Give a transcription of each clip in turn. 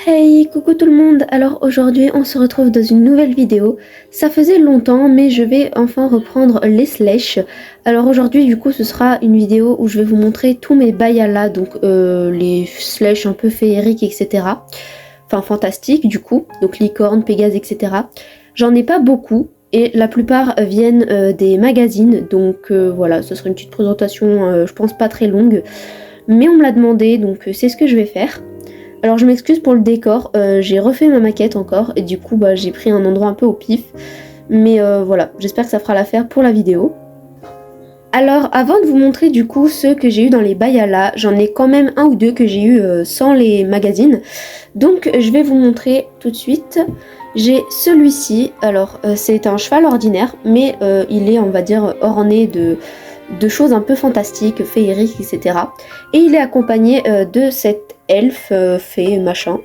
Hey, coucou tout le monde. Alors aujourd'hui on se retrouve dans une nouvelle vidéo. Ça faisait longtemps mais je vais enfin reprendre les slash. Alors aujourd'hui du coup ce sera une vidéo où je vais vous montrer tous mes bayala, donc les slash un peu féeriques, etc. Enfin fantastiques du coup, donc licorne, pégase, etc. J'en ai pas beaucoup et la plupart viennent des magazines, donc voilà, ce sera une petite présentation je pense pas très longue. Mais on me l'a demandé, donc c'est ce que je vais faire. Alors je m'excuse pour le décor, j'ai refait ma maquette encore et du coup j'ai pris un endroit un peu au pif. Mais voilà, j'espère que ça fera l'affaire pour la vidéo. Alors avant de vous montrer du coup ceux que j'ai eu dans les bayala, j'en ai quand même un ou deux que j'ai eu sans les magazines. Donc je vais vous montrer tout de suite. J'ai celui-ci, alors c'est un cheval ordinaire mais il est on va dire orné de choses un peu fantastiques, féeriques, etc. Et il est accompagné de cette elfe, fée, machin.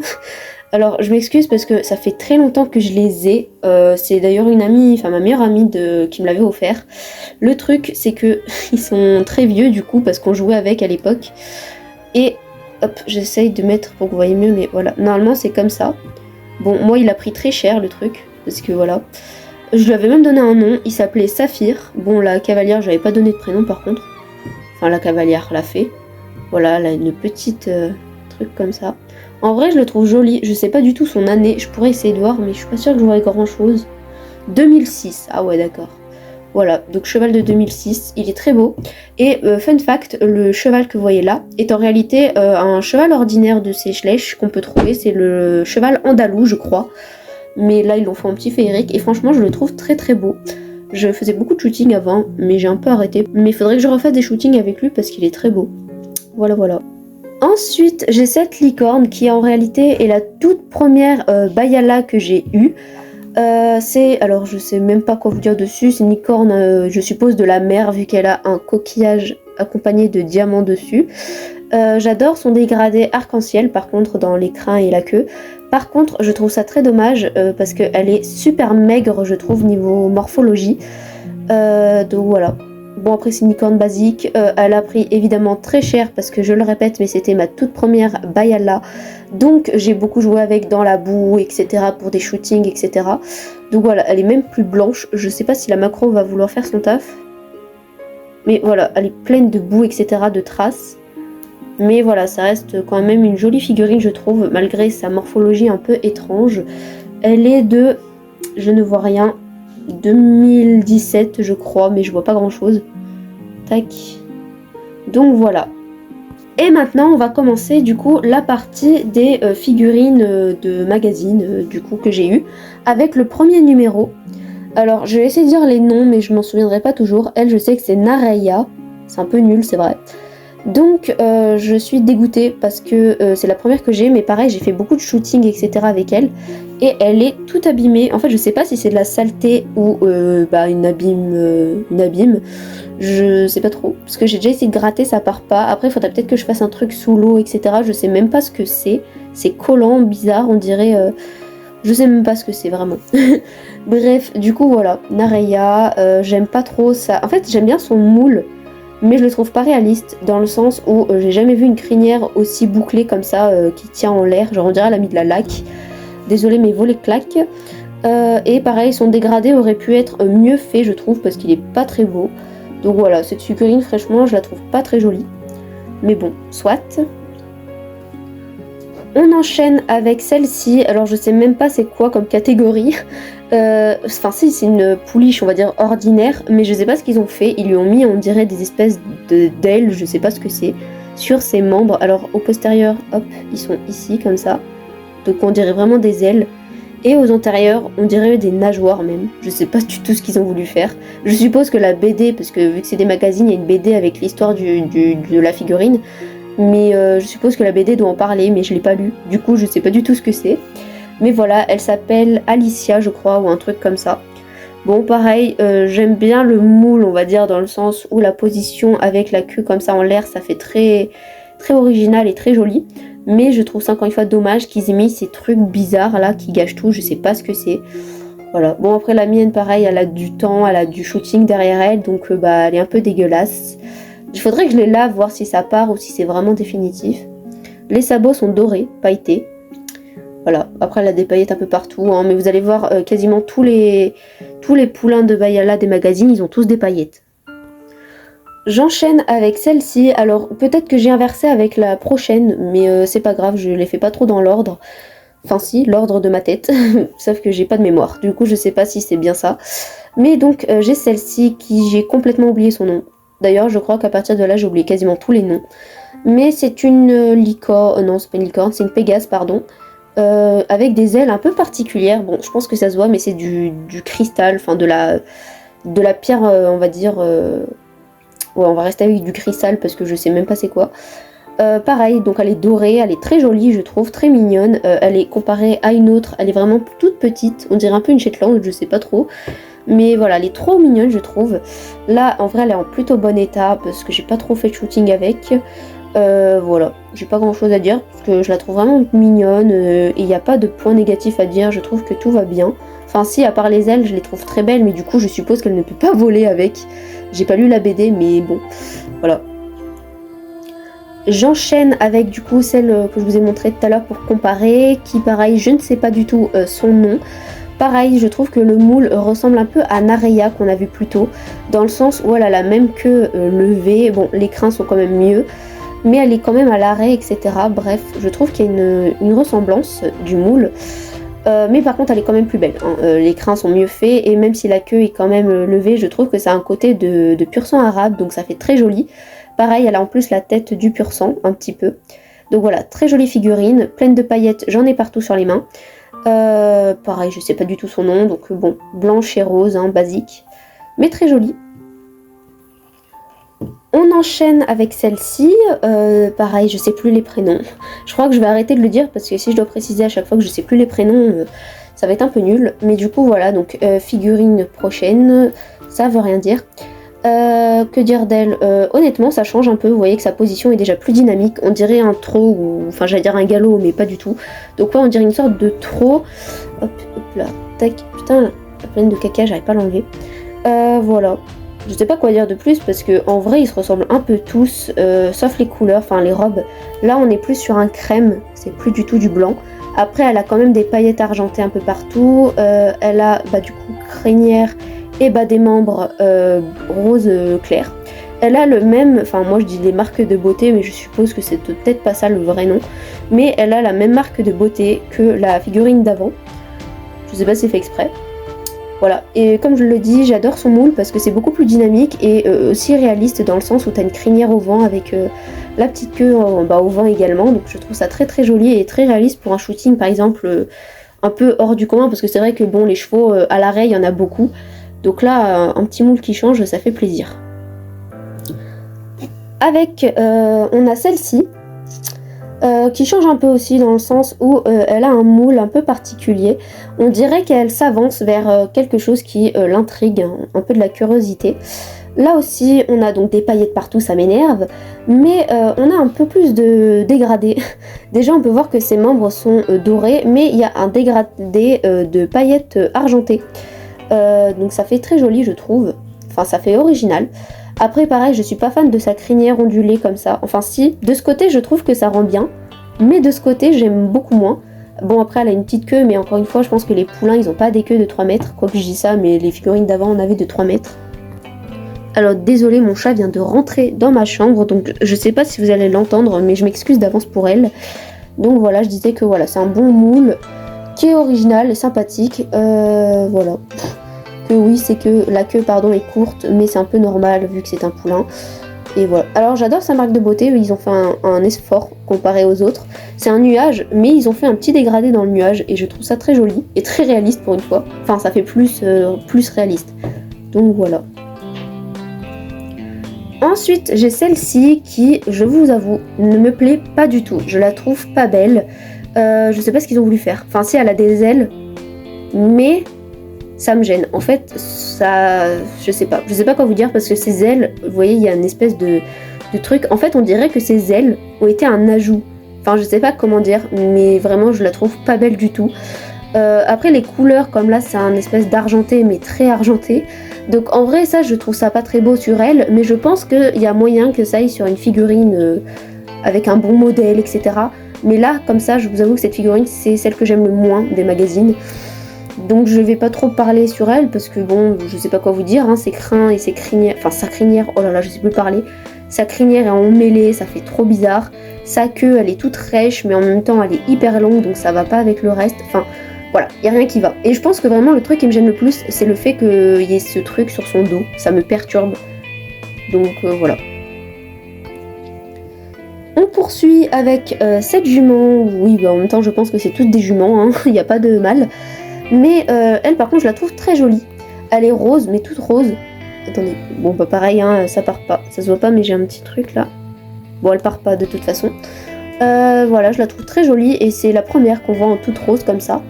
Alors je m'excuse parce que ça fait très longtemps que je les ai. C'est d'ailleurs une amie, enfin ma meilleure amie qui me l'avait offert. Le truc c'est que ils sont très vieux du coup parce qu'on jouait avec à l'époque. Et hop, j'essaye de mettre pour que vous voyez mieux, mais voilà. Normalement c'est comme ça. Bon, moi il a pris très cher le truc, parce que voilà. Je lui avais même donné un nom, il s'appelait Saphir. Bon, la cavalière, je n'avais pas donné de prénom par contre. Enfin, la cavalière, la fée. Voilà, elle a une petite truc comme ça. En vrai, je le trouve joli. Je sais pas du tout son année. Je pourrais essayer de voir, mais je suis pas sûre que je vois grand chose. 2006. Ah ouais, d'accord. Voilà, donc cheval de 2006. Il est très beau. Et fun fact, le cheval que vous voyez là est en réalité un cheval ordinaire de ces Schlech qu'on peut trouver. C'est le cheval andalou, je crois. Mais là ils l'ont fait en petit féerique et franchement je le trouve très très beau. Je faisais beaucoup de shooting avant mais j'ai un peu arrêté. Mais il faudrait que je refasse des shootings avec lui parce qu'il est très beau. Voilà voilà. Ensuite j'ai cette licorne qui en réalité est la toute première bayala que j'ai eue. Alors je sais même pas quoi vous dire dessus, c'est une licorne je suppose de la mer vu qu'elle a un coquillage accompagné de diamants dessus. J'adore son dégradé arc-en-ciel par contre dans les crins et la queue. Par contre je trouve ça très dommage parce qu'elle est super maigre je trouve niveau morphologie. Donc voilà. Bon après c'est une licorne basique, elle a pris évidemment très cher parce que je le répète mais c'était ma toute première bayala. Donc j'ai beaucoup joué avec dans la boue etc pour des shootings etc. Donc voilà elle est même plus blanche, je sais pas si la macro va vouloir faire son taf. Mais voilà elle est pleine de boue etc de traces. Mais voilà, ça reste quand même une jolie figurine, je trouve, malgré sa morphologie un peu étrange. Elle est de, je ne vois rien, 2017 je crois, mais je vois pas grand chose. Tac. Donc voilà. Et maintenant, on va commencer du coup la partie des figurines de magazine du coup que j'ai eu avec le premier numéro. Alors, je vais essayer de dire les noms, mais je m'en souviendrai pas toujours. Elle, je sais que c'est Nareya. C'est un peu nul, c'est vrai. Donc je suis dégoûtée parce que c'est la première que j'ai, mais pareil j'ai fait beaucoup de shooting etc avec elle et elle est toute abîmée. En fait je sais pas si c'est de la saleté ou une abîme, je sais pas trop parce que j'ai déjà essayé de gratter, ça part pas. Après il faudrait peut-être que je fasse un truc sous l'eau etc, je sais même pas ce que c'est collant, bizarre, on dirait je sais même pas ce que c'est vraiment. Bref, du coup voilà, Nareya, j'aime pas trop ça. En fait j'aime bien son moule, mais je le trouve pas réaliste dans le sens où j'ai jamais vu une crinière aussi bouclée comme ça qui tient en l'air, genre on dirait elle a mis de la laque. Désolée mes volets claquent. Et pareil son dégradé aurait pu être mieux fait je trouve parce qu'il est pas très beau. Donc voilà, cette figurine franchement je la trouve pas très jolie. Mais bon, soit. On enchaîne avec celle-ci, alors je sais même pas c'est quoi comme catégorie. Enfin si, c'est une pouliche on va dire ordinaire, mais je sais pas ce qu'ils ont fait. Ils lui ont mis on dirait des espèces d'ailes, je sais pas ce que c'est, sur ses membres. Alors au postérieur, hop, ils sont ici comme ça, donc on dirait vraiment des ailes. Et aux antérieurs, on dirait des nageoires même. Je sais pas du tout ce qu'ils ont voulu faire. Je suppose que la BD, parce que vu que c'est des magazines, il y a une BD avec l'histoire de la figurine. Mais je suppose que la BD doit en parler, mais je l'ai pas lu. Du coup, je sais pas du tout ce que c'est. Mais voilà, elle s'appelle Alicia, je crois, ou un truc comme ça. Bon, pareil, j'aime bien le moule, on va dire, dans le sens où la position avec la queue comme ça en l'air, ça fait très, très original et très joli. Mais je trouve ça encore une fois dommage qu'ils aient mis ces trucs bizarres là qui gâchent tout, je sais pas ce que c'est. Voilà, bon après la mienne pareil, elle a du temps, elle a du shooting derrière elle, donc elle est un peu dégueulasse. Il faudrait que je les lave, voir si ça part ou si c'est vraiment définitif. Les sabots sont dorés, pailletés. Voilà, après elle a des paillettes un peu partout, hein, mais vous allez voir quasiment tous les poulains de Bayala des magazines, ils ont tous des paillettes. J'enchaîne avec celle-ci, alors peut-être que j'ai inversé avec la prochaine, mais c'est pas grave, je les fais pas trop dans l'ordre. Enfin si, l'ordre de ma tête, sauf que j'ai pas de mémoire, du coup je sais pas si c'est bien ça. Mais donc j'ai celle-ci qui j'ai complètement oublié son nom. D'ailleurs je crois qu'à partir de là j'ai oublié quasiment tous les noms. Mais c'est une licorne, non c'est pas une licorne, c'est une pégase pardon. Avec des ailes un peu particulières, bon je pense que ça se voit mais c'est du cristal, enfin de la pierre on va dire... Ouais, on va rester avec du cristal parce que je sais même pas c'est quoi. Pareil, donc elle est dorée, elle est très jolie je trouve, très mignonne. Elle est comparée à une autre, elle est vraiment toute petite, on dirait un peu une Shetland, je sais pas trop. Mais voilà, elle est trop mignonne je trouve. Là en vrai elle est en plutôt bon état parce que j'ai pas trop fait de shooting avec. Voilà, j'ai pas grand chose à dire parce que je la trouve vraiment mignonne et il n'y a pas de point négatif à dire, je trouve que tout va bien. Enfin si, à part les ailes, je les trouve très belles mais du coup je suppose qu'elle ne peut pas voler avec. J'ai pas lu la BD mais bon, voilà. J'enchaîne avec du coup celle que je vous ai montrée tout à l'heure pour comparer, qui pareil, je ne sais pas du tout son nom. Pareil, je trouve que le moule ressemble un peu à Nareya qu'on a vu plus tôt, dans le sens où elle a la même queue levée, bon les crins sont quand même mieux, mais elle est quand même à l'arrêt, etc. Bref, je trouve qu'il y a une ressemblance du moule. Mais par contre elle est quand même plus belle, hein. Les crins sont mieux faits et même si la queue est quand même levée, je trouve que ça a un côté de pur sang arabe, donc ça fait très joli. Pareil, elle a en plus la tête du pur sang, un petit peu. Donc voilà, très jolie figurine, pleine de paillettes, j'en ai partout sur les mains. Pareil, je sais pas du tout son nom, donc bon, blanche et rose, hein, basique, mais très jolie. On enchaîne avec celle-ci, pareil, je sais plus les prénoms. Je crois que je vais arrêter de le dire parce que si je dois préciser à chaque fois que je sais plus les prénoms, ça va être un peu nul. Mais du coup voilà, donc figurine prochaine, ça veut rien dire. Que dire d'elle? Honnêtement ça change un peu, vous voyez que sa position est déjà plus dynamique, on dirait un trot, ou enfin j'allais dire un galop mais pas du tout. Donc ouais on dirait une sorte de trot. Hop, hop là, tac, putain, la pleine de caca, j'arrive pas à l'enlever. Voilà. Je sais pas quoi dire de plus parce que en vrai ils se ressemblent un peu tous, sauf les couleurs, enfin les robes. Là on est plus sur un crème, c'est plus du tout du blanc. Après elle a quand même des paillettes argentées un peu partout, elle a du coup crinière et bas des membres rose clair. Elle a le même, enfin moi je dis les marques de beauté mais je suppose que c'est peut-être pas ça le vrai nom. Mais elle a la même marque de beauté que la figurine d'avant. Je sais pas si c'est fait exprès. Voilà, et comme je le dis, j'adore son moule parce que c'est beaucoup plus dynamique et aussi réaliste dans le sens où tu as une crinière au vent avec la petite queue au vent également. Donc je trouve ça très très joli et très réaliste pour un shooting par exemple un peu hors du commun parce que c'est vrai que bon les chevaux à l'arrêt il y en a beaucoup. Donc là un petit moule qui change ça fait plaisir. Avec on a celle-ci. Qui change un peu aussi dans le sens où elle a un moule un peu particulier. On dirait qu'elle s'avance vers quelque chose qui l'intrigue, un peu de la curiosité. Là aussi, on a donc des paillettes partout, ça m'énerve, mais on a un peu plus de dégradé. Déjà, on peut voir que ses membres sont dorés, mais il y a un dégradé de paillettes argentées. Donc ça fait très joli, je trouve. Enfin, ça fait original. Après pareil, je suis pas fan de sa crinière ondulée comme ça. Enfin si, de ce côté je trouve que ça rend bien, mais de ce côté j'aime beaucoup moins. Bon après elle a une petite queue, mais encore une fois je pense que les poulains ils ont pas des queues de 3 mètres. Quoique je dis ça, mais les figurines d'avant on avait de 3 mètres. Alors désolé, mon chat vient de rentrer dans ma chambre, donc je sais pas si vous allez l'entendre, mais je m'excuse d'avance pour elle. Donc voilà, je disais que voilà, c'est un bon moule, qui est original et sympathique. Voilà. Que oui, c'est que la queue pardon est courte, mais c'est un peu normal vu que c'est un poulain. Et voilà. Alors j'adore sa marque de beauté, ils ont fait un effort comparé aux autres. C'est un nuage, mais ils ont fait un petit dégradé dans le nuage et je trouve ça très joli et très réaliste pour une fois. Enfin ça fait plus réaliste. Donc voilà. Ensuite j'ai celle-ci qui, je vous avoue, ne me plaît pas du tout. Je la trouve pas belle. Je sais pas ce qu'ils ont voulu faire. Enfin si, elle a des ailes, mais ça me gêne. En fait, ça, je sais pas quoi vous dire parce que ces ailes, vous voyez, il y a une espèce de truc. En fait, on dirait que ces ailes ont été un ajout. Enfin, je sais pas comment dire, mais vraiment, je la trouve pas belle du tout. Après, les couleurs, comme là, c'est un espèce d'argenté, mais très argenté. Donc, en vrai, ça, je trouve ça pas très beau sur elle, mais je pense qu'il y a moyen que ça aille sur une figurine avec un bon modèle, etc. Mais là, comme ça, je vous avoue que cette figurine, c'est celle que j'aime le moins des magazines. Donc je vais pas trop parler sur elle, parce que bon, je sais pas quoi vous dire, hein, ses crins et ses crinières, enfin sa crinière, oh là là, je sais plus parler. Sa crinière est emmêlée, ça fait trop bizarre. Sa queue, elle est toute rêche, mais en même temps, elle est hyper longue, donc ça va pas avec le reste. Enfin, voilà, y a rien qui va. Et je pense que vraiment, le truc qui me gêne le plus, c'est le fait qu'il y ait ce truc sur son dos. Ça me perturbe. Donc voilà. On poursuit avec cette jument. Oui, bah, en même temps, je pense que c'est toutes des juments, hein. Il n'y a pas de mal. Mais elle, par contre, je la trouve très jolie. Elle est rose, mais toute rose. Attendez, bon, bah pareil, hein, ça part pas. Ça se voit pas, mais j'ai un petit truc là. Bon, elle part pas de toute façon. Voilà, je la trouve très jolie et c'est la première qu'on voit en toute rose comme ça.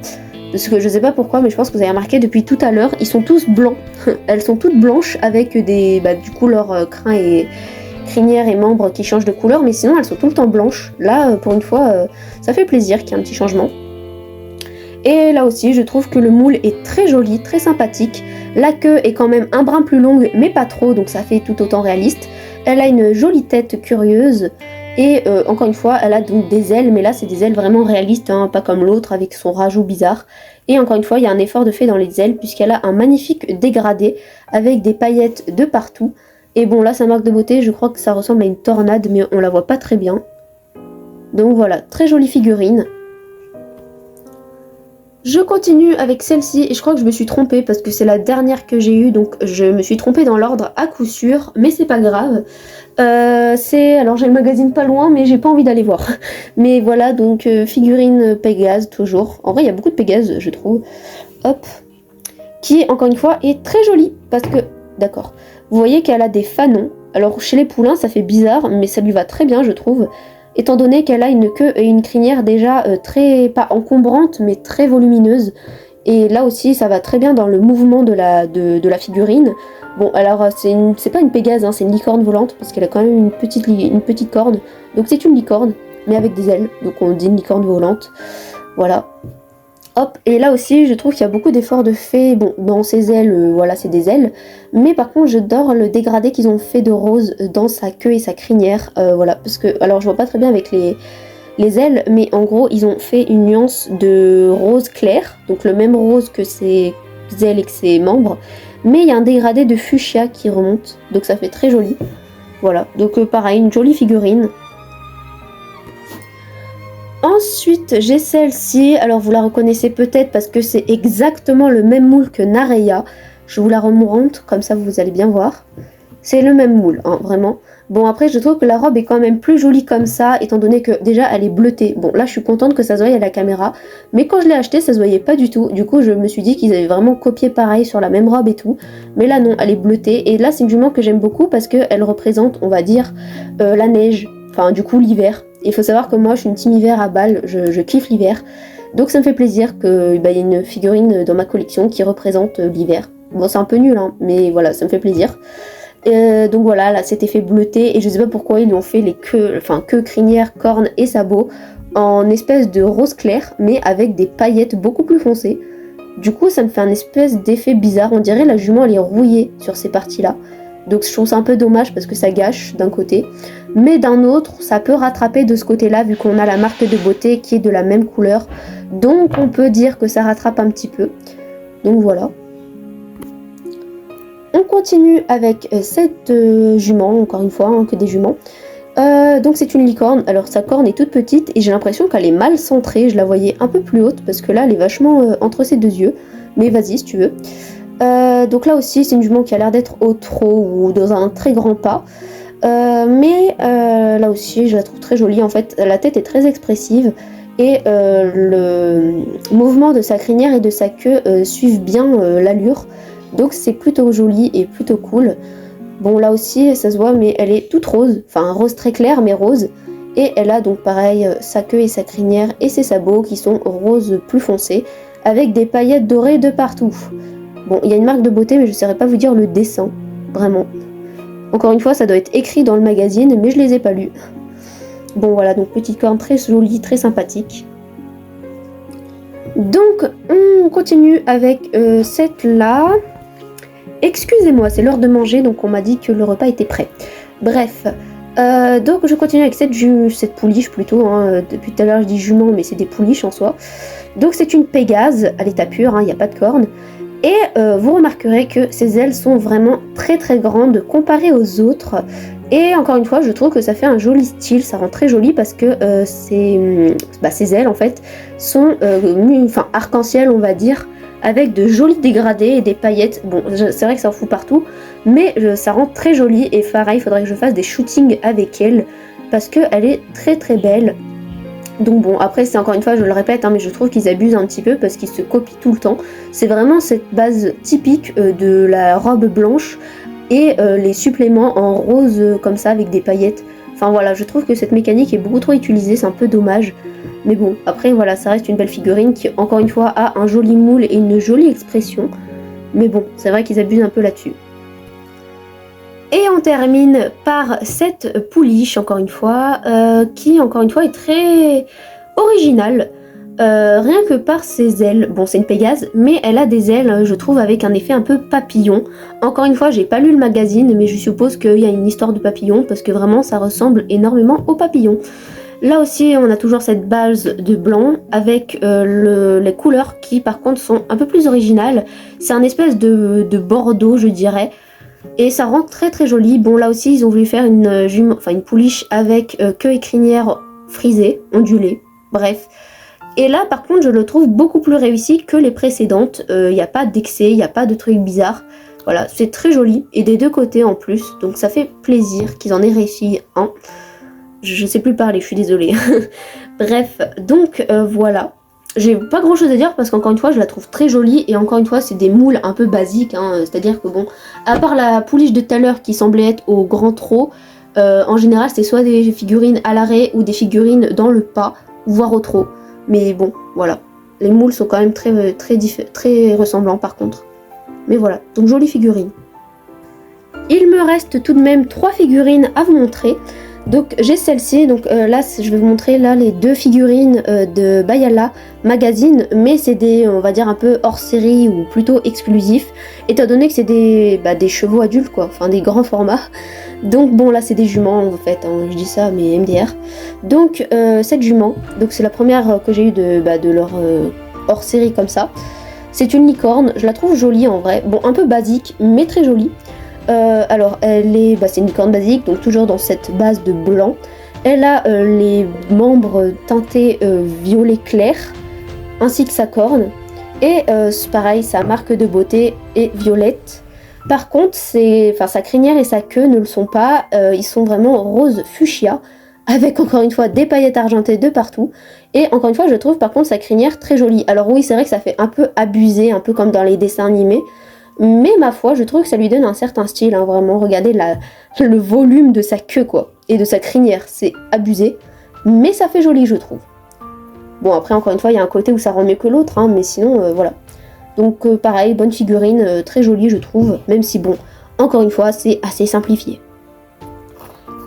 Parce que je sais pas pourquoi, mais je pense que vous avez remarqué depuis tout à l'heure, ils sont tous blancs. Elles sont toutes blanches avec des, du coup, leur crin et crinière et membres qui changent de couleur, mais sinon elles sont tout le temps blanches. Là, pour une fois, ça fait plaisir qu'il y ait un petit changement. Et là aussi, je trouve que le moule est très joli, très sympathique. La queue est quand même un brin plus longue, mais pas trop, donc ça fait tout autant réaliste. Elle a une jolie tête curieuse. Et encore une fois, elle a donc des ailes, mais là c'est des ailes vraiment réalistes, hein, pas comme l'autre avec son rajout bizarre. Et encore une fois, il y a un effort de fait dans les ailes, puisqu'elle a un magnifique dégradé, avec des paillettes de partout. Et bon, là sa marque de beauté, je crois que ça ressemble à une tornade, mais on la voit pas très bien. Donc voilà, très jolie figurine. Je continue avec celle-ci et je crois que je me suis trompée parce que c'est la dernière que j'ai eue, donc je me suis trompée dans l'ordre à coup sûr, mais c'est pas grave. Alors j'ai le magazine pas loin, mais j'ai pas envie d'aller voir. Mais voilà, donc figurine Pégase toujours. En vrai, il y a beaucoup de Pégase, je trouve. Hop. Qui, encore une fois, est très jolie parce que, d'accord, vous voyez qu'elle a des fanons. Alors chez les poulains, ça fait bizarre, mais ça lui va très bien, je trouve. Étant donné qu'elle a une queue et une crinière déjà très, pas encombrantes, mais très volumineuses. Et là aussi, ça va très bien dans le mouvement de la figurine. Bon, alors, c'est pas une Pégase, hein, c'est une licorne volante, parce qu'elle a quand même une petite corne. Donc c'est une licorne, mais avec des ailes. Donc on dit une licorne volante. Voilà. Hop, et là aussi, je trouve qu'il y a beaucoup d'efforts de fait. Bon, dans ses ailes, voilà, c'est des ailes. Mais par contre, j'adore le dégradé qu'ils ont fait de rose dans sa queue et sa crinière. Voilà, parce que, alors je vois pas très bien avec les ailes, mais en gros, ils ont fait une nuance de rose clair. Donc le même rose que ses ailes et que ses membres. Mais il y a un dégradé de fuchsia qui remonte. Donc ça fait très joli. Voilà, donc pareil, une jolie figurine. Ensuite, j'ai celle-ci, alors vous la reconnaissez peut-être parce que c'est exactement le même moule que Nareya. Je vous la remonte, comme ça vous allez bien voir. C'est le même moule, hein, vraiment. Bon, après, je trouve que la robe est quand même plus jolie comme ça, étant donné que déjà elle est bleutée. Bon, là je suis contente que ça se voie à la caméra, mais quand je l'ai achetée, ça se voyait pas du tout. Du coup, je me suis dit qu'ils avaient vraiment copié pareil sur la même robe et tout. Mais là non, elle est bleutée, et là c'est une jument que j'aime beaucoup parce qu'elle représente, on va dire, la neige. Enfin, du coup, l'hiver. Il faut savoir que moi, je suis une team hiver à Bâle, je kiffe l'hiver. Donc ça me fait plaisir qu'il y ait une figurine dans ma collection qui représente l'hiver. Bon, c'est un peu nul, hein, mais voilà, ça me fait plaisir. Donc voilà, là, cet effet bleuté, et je sais pas pourquoi ils lui ont fait les queues, crinière, cornes et sabots en espèce de rose clair, mais avec des paillettes beaucoup plus foncées. Du coup, ça me fait un espèce d'effet bizarre. On dirait la jument, elle est rouillée sur ces parties-là. Donc je trouve ça un peu dommage parce que ça gâche d'un côté. Mais d'un autre, ça peut rattraper de ce côté-là vu qu'on a la marque de beauté qui est de la même couleur. Donc on peut dire que ça rattrape un petit peu. Donc voilà. On continue avec cette jument, encore une fois, hein, que des juments. Donc c'est une licorne. Alors sa corne est toute petite et j'ai l'impression qu'elle est mal centrée. Je la voyais un peu plus haute parce que là elle est vachement entre ses deux yeux. Mais vas-y si tu veux. Donc là aussi c'est une jument qui a l'air d'être au trot ou dans un très grand pas, mais là aussi je la trouve très jolie. En fait la tête est très expressive et le mouvement de sa crinière et de sa queue suivent bien l'allure, donc c'est plutôt joli et plutôt cool. Bon là aussi ça se voit, mais elle est toute rose, enfin un rose très clair mais rose, et elle a donc pareil sa queue et sa crinière et ses sabots qui sont roses plus foncés avec des paillettes dorées de partout. Bon, il y a une marque de beauté, mais je ne saurais pas vous dire le dessin, vraiment. Encore une fois, ça doit être écrit dans le magazine, mais je les ai pas lus. Bon, voilà, donc petite corne très jolie, très sympathique. Donc, on continue avec cette là. Excusez-moi, c'est l'heure de manger, donc on m'a dit que le repas était prêt. Bref, Donc je continue avec cette pouliche plutôt, hein. Depuis tout à l'heure je dis jument mais c'est des pouliches en soi. Donc c'est une Pégase à l'état pur, il n'y a pas de cornes. Et vous remarquerez que ses ailes sont vraiment très très grandes comparées aux autres. Et encore une fois je trouve que ça fait un joli style, ça rend très joli parce que ses ailes en fait sont arc-en-ciel on va dire, avec de jolis dégradés et des paillettes. Bon, c'est vrai que ça en fout partout, mais ça rend très joli. Et pareil, il faudrait que je fasse des shootings avec elle, parce qu'elle est très très belle. Donc bon, après c'est encore une fois, je le répète, hein, mais je trouve qu'ils abusent un petit peu, parce qu'ils se copient tout le temps. C'est vraiment cette base typique de la robe blanche, et les suppléments en rose comme ça, avec des paillettes. Enfin voilà, je trouve que cette mécanique est beaucoup trop utilisée, c'est un peu dommage. Mais bon, après voilà, ça reste une belle figurine qui, encore une fois, a un joli moule et une jolie expression. Mais bon, c'est vrai qu'ils abusent un peu là-dessus. Et on termine par cette pouliche, encore une fois, qui, encore une fois, est très originale. Rien que par ses ailes. Bon, c'est une Pégase, mais elle a des ailes, je trouve, avec un effet un peu papillon. Encore une fois, j'ai pas lu le magazine, mais je suppose qu'il y a une histoire de papillon, parce que vraiment, ça ressemble énormément au papillon. Là aussi, on a toujours cette base de blanc avec les couleurs qui, par contre, sont un peu plus originales. C'est un espèce de bordeaux, je dirais. Et ça rend très très joli. Bon, là aussi, ils ont voulu faire une pouliche avec queue et crinière frisée, ondulée. Bref. Et là, par contre, je le trouve beaucoup plus réussi que les précédentes. Il n'y a pas d'excès, il n'y a pas de trucs bizarres. Voilà, c'est très joli. Et des deux côtés en plus. Donc ça fait plaisir qu'ils en aient réussi un. Je sais plus parler, je suis désolée. Bref, donc voilà. J'ai pas grand chose à dire parce qu'encore une fois je la trouve très jolie et encore une fois c'est des moules un peu basiques, hein, c'est-à-dire que bon, à part la pouliche de tout à l'heure qui semblait être au grand trot, en général c'est soit des figurines à l'arrêt ou des figurines dans le pas, voire au trot. Mais bon, voilà. Les moules sont quand même très ressemblants par contre. Mais voilà, donc jolie figurine. Il me reste tout de même 3 figurines à vous montrer. Donc j'ai celle-ci, donc là je vais vous montrer là les 2 figurines de Bayala Magazine, mais c'est des, on va dire un peu hors série ou plutôt exclusifs, étant donné que c'est des chevaux adultes quoi, enfin des grands formats. Donc bon là c'est des juments en fait, hein, je dis ça mais MDR. Donc cette jument, donc c'est la première que j'ai eue de leur hors série comme ça. C'est une licorne, je la trouve jolie en vrai, bon un peu basique mais très jolie. Alors c'est une licorne basique, donc toujours dans cette base de blanc. Elle a les membres teintés violet clair, ainsi que sa corne. Et pareil, sa marque de beauté est violette. Par contre, sa crinière et sa queue ne le sont pas, ils sont vraiment rose fuchsia, avec encore une fois des paillettes argentées de partout. Et encore une fois, je trouve par contre sa crinière très jolie. Alors oui, c'est vrai que ça fait un peu abusé, un peu comme dans les dessins animés. Mais ma foi, je trouve que ça lui donne un certain style, hein, vraiment. Regardez le volume de sa queue, quoi. Et de sa crinière, c'est abusé. Mais ça fait joli, je trouve. Bon, après, encore une fois, il y a un côté où ça rend mieux que l'autre, hein, mais sinon, voilà. Donc, pareil, bonne figurine, très jolie, je trouve. Même si, bon, encore une fois, c'est assez simplifié.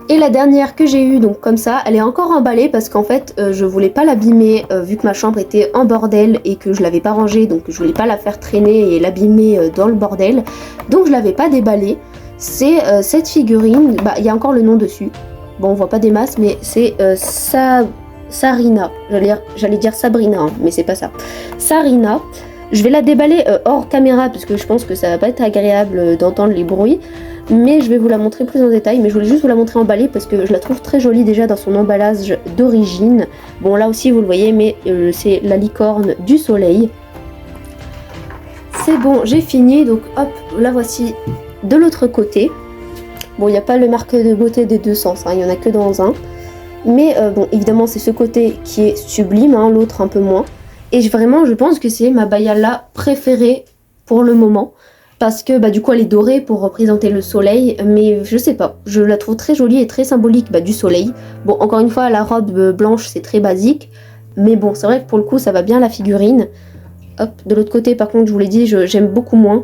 Et la dernière que j'ai eue, donc comme ça, elle est encore emballée parce qu'en fait, je voulais pas l'abîmer vu que ma chambre était en bordel et que je l'avais pas rangée, donc je voulais pas la faire traîner et l'abîmer dans le bordel. Donc je l'avais pas déballée. C'est cette figurine, il y a encore le nom dessus. Bon, on voit pas des masses, mais c'est Sarina. J'allais dire Sabrina, hein, mais c'est pas ça. Sarina. Je vais la déballer hors caméra parce que je pense que ça va pas être agréable d'entendre les bruits. Mais je vais vous la montrer plus en détail, mais je voulais juste vous la montrer emballée parce que je la trouve très jolie déjà dans son emballage d'origine. Bon là aussi vous le voyez, mais c'est la licorne du soleil. C'est bon, j'ai fini, donc hop, la voici de l'autre côté. Bon, il n'y a pas le marque de beauté des deux sens, hein, il n'y en a que dans un. Mais bon, évidemment c'est ce côté qui est sublime, hein, l'autre un peu moins. Et vraiment je pense que c'est ma Bayala préférée pour le moment. Parce que du coup elle est dorée pour représenter le soleil, mais je sais pas, je la trouve très jolie et très symbolique du soleil. Bon, encore une fois, la robe blanche c'est très basique, mais bon, c'est vrai que pour le coup ça va bien la figurine. Hop, de l'autre côté par contre, je vous l'ai dit, j'aime beaucoup moins.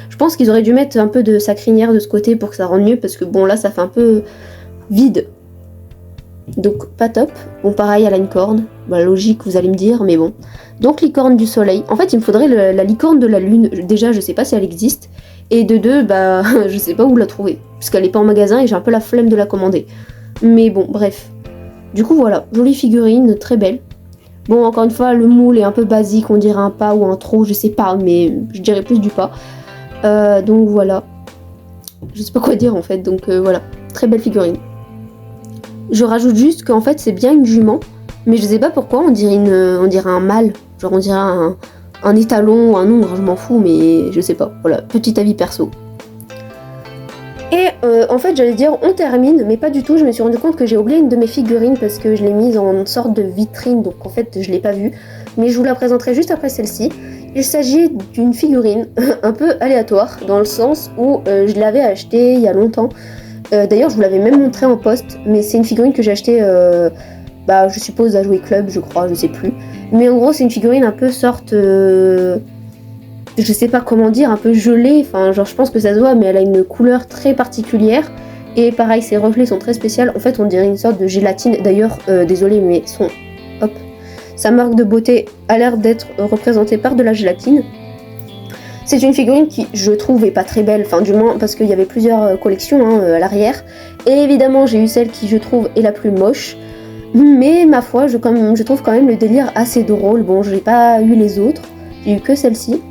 Je pense qu'ils auraient dû mettre un peu de sa crinière de ce côté pour que ça rende mieux, parce que bon là ça fait un peu vide. Donc pas top. Bon pareil, elle a une corne, logique vous allez me dire, mais bon. Donc licorne du soleil. En fait il me faudrait la licorne de la lune. Déjà je sais pas si elle existe. Et de deux, je sais pas où la trouver. parce qu'elle est pas en magasin et j'ai un peu la flemme de la commander. Mais bon, bref. Du coup voilà, jolie figurine, très belle. Bon, encore une fois, le moule est un peu basique, on dirait un pas ou un trou, je sais pas, mais je dirais plus du pas. Donc voilà. Je sais pas quoi dire en fait, donc voilà. Très belle figurine. Je rajoute juste qu'en fait c'est bien une jument, mais je sais pas pourquoi, on dirait un mâle. Genre on dirait un étalon ou un ombre, je m'en fous, mais je sais pas. Voilà, petit avis perso. Et en fait j'allais dire on termine, mais pas du tout, je me suis rendu compte que j'ai oublié une de mes figurines parce que je l'ai mise en une sorte de vitrine, donc en fait je l'ai pas vue, mais je vous la présenterai juste après celle-ci. Il s'agit d'une figurine un peu aléatoire, dans le sens où je l'avais achetée il y a longtemps. D'ailleurs je vous l'avais même montré en post, mais c'est une figurine que j'ai achetée, je suppose à Jouer Club, je crois, je sais plus. Mais en gros c'est une figurine un peu sorte... je sais pas comment dire, un peu gelée, enfin genre je pense que ça se voit, mais elle a une couleur très particulière, et pareil ses reflets sont très spéciaux, en fait on dirait une sorte de gélatine, d'ailleurs désolé mais sa marque de beauté a l'air d'être représentée par de la gélatine. C'est une figurine qui je trouve est pas très belle, enfin du moins parce qu'il y avait plusieurs collections à l'arrière, et évidemment j'ai eu celle qui je trouve est la plus moche, mais ma foi je trouve quand même le délire assez drôle. Bon j'ai pas eu les autres, j'ai eu que celle-ci.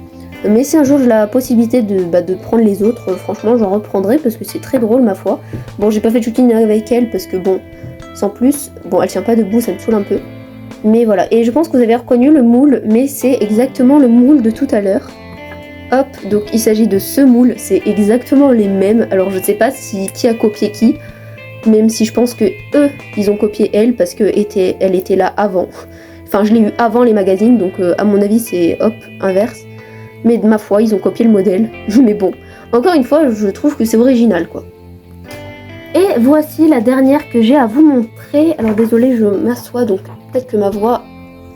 Mais si un jour j'ai la possibilité de prendre les autres, franchement j'en reprendrai parce que c'est très drôle ma foi. Bon j'ai pas fait de shooting avec elle parce que bon, sans plus, bon elle tient pas debout, ça me saoule un peu. Mais voilà, et je pense que vous avez reconnu le moule, mais c'est exactement le moule de tout à l'heure. Hop, donc il s'agit de ce moule, c'est exactement les mêmes. Alors je sais pas qui a copié qui, même si je pense que eux, ils ont copié elle parce que elle était là avant. Enfin je l'ai eu avant les magazines, donc à mon avis c'est hop, inverse. Mais de ma foi, ils ont copié le modèle. Mais bon, encore une fois, je trouve que c'est original, quoi. Et voici la dernière que j'ai à vous montrer. Alors désolé, je m'assois, donc peut-être que ma voix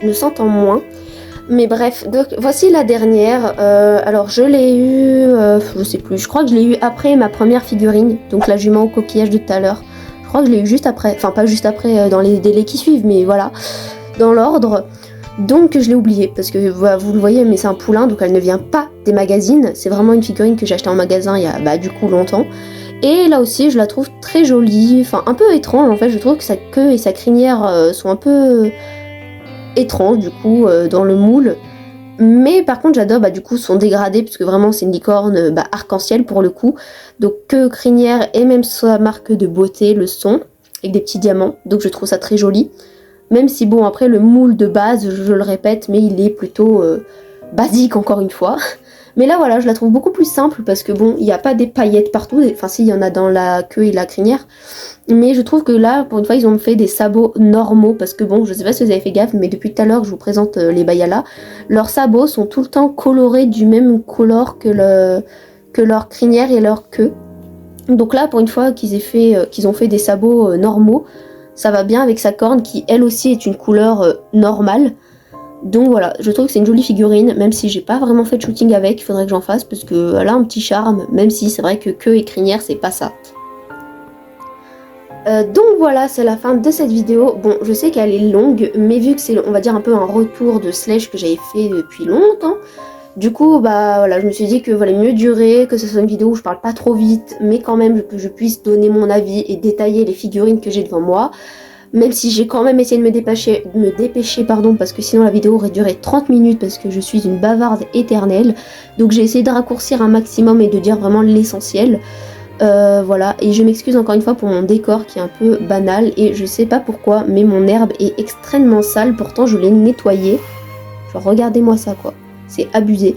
ne s'entend moins. Mais bref, donc voici la dernière. Alors je l'ai eu, je sais plus, je crois que je l'ai eu après ma première figurine. Donc la jument au coquillage de tout à l'heure. Je crois que je l'ai eu juste après, enfin pas juste après dans les délais qui suivent, mais voilà, dans l'ordre. Donc je l'ai oublié parce que vous le voyez, mais c'est un poulain, donc elle ne vient pas des magazines. C'est vraiment une figurine que j'ai achetée en magasin il y a du coup longtemps. Et là aussi je la trouve très jolie, enfin un peu étrange en fait. Je trouve que sa queue et sa crinière sont un peu étranges du coup dans le moule. Mais par contre j'adore du coup son dégradé, puisque vraiment c'est une licorne arc-en-ciel pour le coup. Donc queue, crinière et même sa marque de beauté le sont, avec des petits diamants. Donc je trouve ça très joli. Même si bon après le moule de base, je le répète, mais il est plutôt basique encore une fois. Mais là voilà, je la trouve beaucoup plus simple parce que bon, il n'y a pas des paillettes partout. Enfin si, il y en a dans la queue et la crinière. Mais je trouve que là, pour une fois, ils ont fait des sabots normaux. Parce que bon, je sais pas si vous avez fait gaffe, mais depuis tout à l'heure, je vous présente les Bayala. Leurs sabots sont tout le temps colorés du même couleur que leur crinière et leur queue. Donc là, pour une fois qu'ils ont fait des sabots normaux, ça va bien avec sa corne qui elle aussi est une couleur normale. Donc voilà, je trouve que c'est une jolie figurine, même si j'ai pas vraiment fait de shooting avec, il faudrait que j'en fasse parce qu'elle a un petit charme, même si c'est vrai que queue et crinière c'est pas ça. Donc voilà, c'est la fin de cette vidéo. Bon, je sais qu'elle est longue, mais vu que c'est, on va dire, un peu un retour de Slash que j'avais fait depuis longtemps, du coup, voilà, je me suis dit que valait mieux durer, que ce soit une vidéo où je parle pas trop vite, mais quand même que je puisse donner mon avis et détailler les figurines que j'ai devant moi. Même si j'ai quand même essayé de me dépêcher, parce que sinon la vidéo aurait duré 30 minutes parce que je suis une bavarde éternelle. Donc j'ai essayé de raccourcir un maximum et de dire vraiment l'essentiel. Voilà, et je m'excuse encore une fois pour mon décor qui est un peu banal et je sais pas pourquoi, mais mon herbe est extrêmement sale, pourtant je l'ai nettoyée. Genre regardez-moi ça quoi, c'est abusé.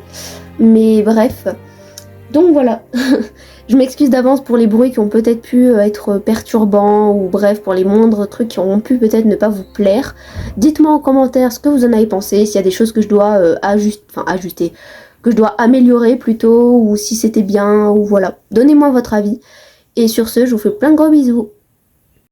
Mais bref, donc voilà. Je m'excuse d'avance pour les bruits qui ont peut-être pu être perturbants ou bref pour les moindres trucs qui auront pu peut-être ne pas vous plaire. Dites-moi en commentaire ce que vous en avez pensé, s'il y a des choses que je dois ajuster, que je dois améliorer plutôt, ou si c'était bien, ou voilà. Donnez-moi votre avis. Et sur ce, je vous fais plein de gros bisous.